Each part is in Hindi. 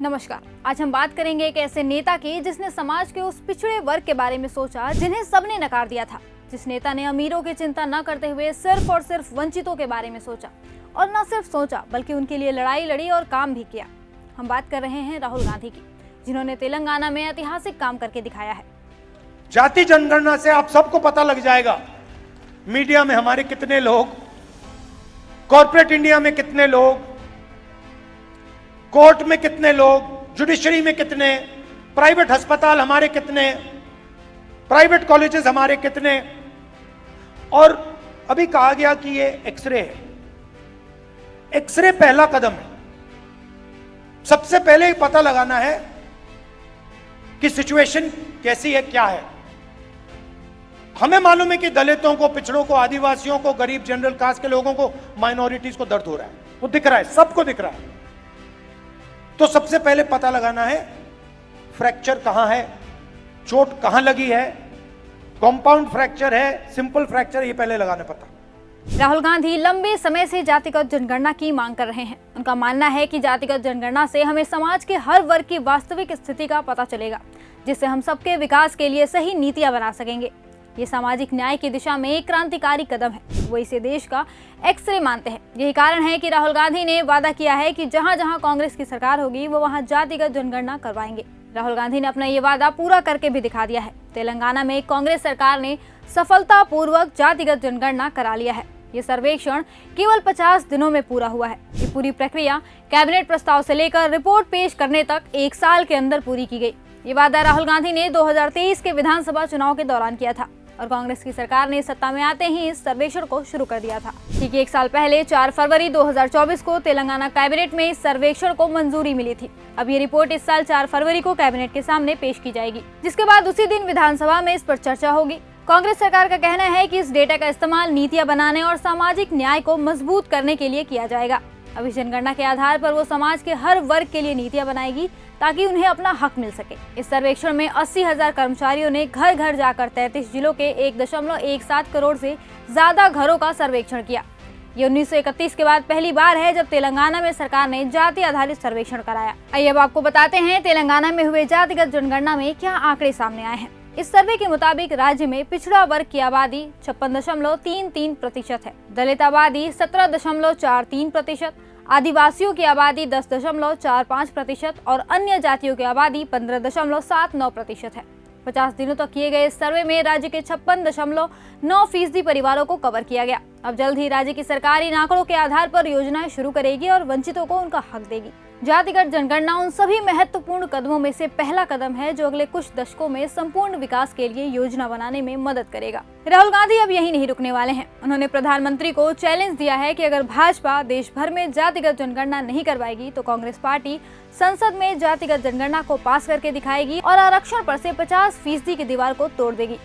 नमस्कार। आज हम बात करेंगे एक ऐसे नेता की जिसने समाज के उस पिछड़े वर्ग के बारे में सोचा जिन्हें सबने नकार दिया था। जिस नेता ने अमीरों की चिंता न करते हुए सिर्फ और सिर्फ वंचितों के बारे में सोचा, और न सिर्फ सोचा बल्कि उनके लिए लड़ाई लड़ी और काम भी किया। हम बात कर रहे हैं राहुल गांधी की, जिन्होंने तेलंगाना में ऐतिहासिक काम करके दिखाया है। जाति जनगणना से आप सबको पता लग जाएगा मीडिया में हमारे कितने लोग, कॉर्पोरेट इंडिया में कितने लोग, कोर्ट में कितने लोग, जुडिशरी में कितने, प्राइवेट अस्पताल हमारे कितने, प्राइवेट कॉलेजेस हमारे कितने। और अभी कहा गया कि ये एक्सरे है। एक्सरे पहला कदम है। सबसे पहले ही पता लगाना है कि सिचुएशन कैसी है, क्या है। हमें मालूम है कि दलितों को, पिछड़ों को, आदिवासियों को, गरीब जनरल कास्ट के लोगों को, माइनॉरिटीज को दर्द हो रहा है, वो दिख रहा है, सबको दिख रहा है। तो सबसे पहले पता लगाना है फ्रैक्चर कहां है, चोट कहां लगी है, कंपाउंड फ्रैक्चर है, सिंपल फ्रैक्चर, ये पहले लगाना पता। राहुल गांधी लंबे समय से जातिगत जनगणना की मांग कर रहे हैं। उनका मानना है कि जातिगत जनगणना से हमें समाज के हर वर्ग की वास्तविक स्थिति का पता चलेगा, जिससे हम सबके विकास के लिए सही नीतियां बना सकेंगे। ये सामाजिक न्याय की दिशा में एक क्रांतिकारी कदम है। वो इसे देश का एक्सरे मानते हैं। यही कारण है कि राहुल गांधी ने वादा किया है कि जहां जहां कांग्रेस की सरकार होगी वो वहां जातिगत जनगणना करवाएंगे। राहुल गांधी ने अपना ये वादा पूरा करके भी दिखा दिया है। तेलंगाना में कांग्रेस सरकार ने सफलतापूर्वक जातिगत जनगणना करा लिया है। ये सर्वेक्षण केवल 50 दिनों में पूरा हुआ है। ये पूरी प्रक्रिया कैबिनेट प्रस्ताव से लेकर रिपोर्ट पेश करने तक 1 साल के अंदर पूरी की गई। ये वादा राहुल गांधी ने 2023 के विधानसभा चुनाव के दौरान किया था, और कांग्रेस की सरकार ने सत्ता में आते ही इस सर्वेक्षण को शुरू कर दिया था। ठीक 1 साल पहले 4 फरवरी 2024 को तेलंगाना कैबिनेट में इस सर्वेक्षण को मंजूरी मिली थी। अब ये रिपोर्ट इस साल 4 फरवरी को कैबिनेट के सामने पेश की जाएगी, जिसके बाद उसी दिन विधानसभा में इस पर चर्चा होगी। कांग्रेस सरकार का कहना है कि इस डेटा का इस्तेमाल नीतियां बनाने और सामाजिक न्याय को मजबूत करने के लिए किया जाएगा। अब इस जनगणना के आधार पर वो समाज के हर वर्ग के लिए नीतियां बनाएगी ताकि उन्हें अपना हक मिल सके। इस सर्वेक्षण में 80,000 कर्मचारियों ने घर घर जाकर 33 जिलों के 1.17 करोड़ से ज्यादा घरों का सर्वेक्षण किया। ये 1931 के बाद पहली बार है जब तेलंगाना में सरकार ने जाति आधारित सर्वेक्षण कराया। आइए अब आपको बताते हैं तेलंगाना में हुए जातिगत जनगणना में क्या आंकड़े सामने आए हैं। इस सर्वे के मुताबिक राज्य में पिछड़ा वर्ग की आबादी 56.33% है, दलित आबादी 17.43%, आदिवासियों की आबादी 10.45% और अन्य जातियों की आबादी 15.79% है। 50 दिनों तक किए गए इस सर्वे में राज्य के 56.9% परिवारों को कवर किया गया। अब जल्द ही राज्य की सरकार इन आंकड़ों के आधार पर योजनाएं शुरू करेगी और वंचितों को उनका हक देगी। जातिगत जनगणना उन सभी महत्वपूर्ण कदमों में से पहला कदम है जो अगले कुछ दशकों में संपूर्ण विकास के लिए योजना बनाने में मदद करेगा। राहुल गांधी अब यही नहीं रुकने वाले हैं। उन्होंने प्रधानमंत्री को चैलेंज दिया है कि अगर भाजपा देश भर में जातिगत जनगणना नहीं करवाएगी तो कांग्रेस पार्टी संसद में जातिगत जनगणना को पास करके दिखाएगी और आरक्षण पर से 50% की दीवार को तोड़ देगी।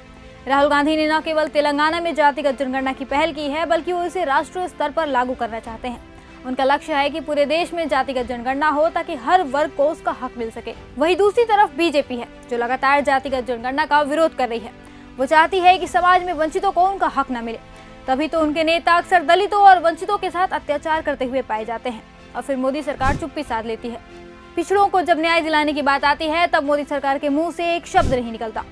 राहुल गांधी ने न केवल तेलंगाना में जातिगत जनगणना की पहल की है, बल्कि वो इसे राष्ट्रीय स्तर पर लागू करना चाहते हैं। उनका लक्ष्य है कि पूरे देश में जातिगत जनगणना हो ताकि हर वर्ग को उसका हक मिल सके। वहीं दूसरी तरफ बीजेपी है जो लगातार जातिगत जनगणना का विरोध कर रही है। वो चाहती है कि समाज में वंचितों को उनका हक न मिले। तभी तो उनके नेता अक्सर दलितों और वंचितों के साथ अत्याचार करते हुए पाए जाते हैं और फिर मोदी सरकार चुप्पी साध लेती है। पिछड़ों को जब न्याय दिलाने की बात आती है तब मोदी सरकार के मुंह से एक शब्द नहीं निकलता।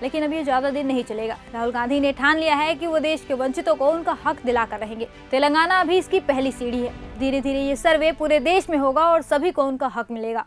लेकिन अब ये ज्यादा दिन नहीं चलेगा। राहुल गांधी ने ठान लिया है कि वो देश के वंचितों को उनका हक दिलाकर रहेंगे। तेलंगाना अभी इसकी पहली सीढ़ी है। धीरे धीरे ये सर्वे पूरे देश में होगा और सभी को उनका हक मिलेगा।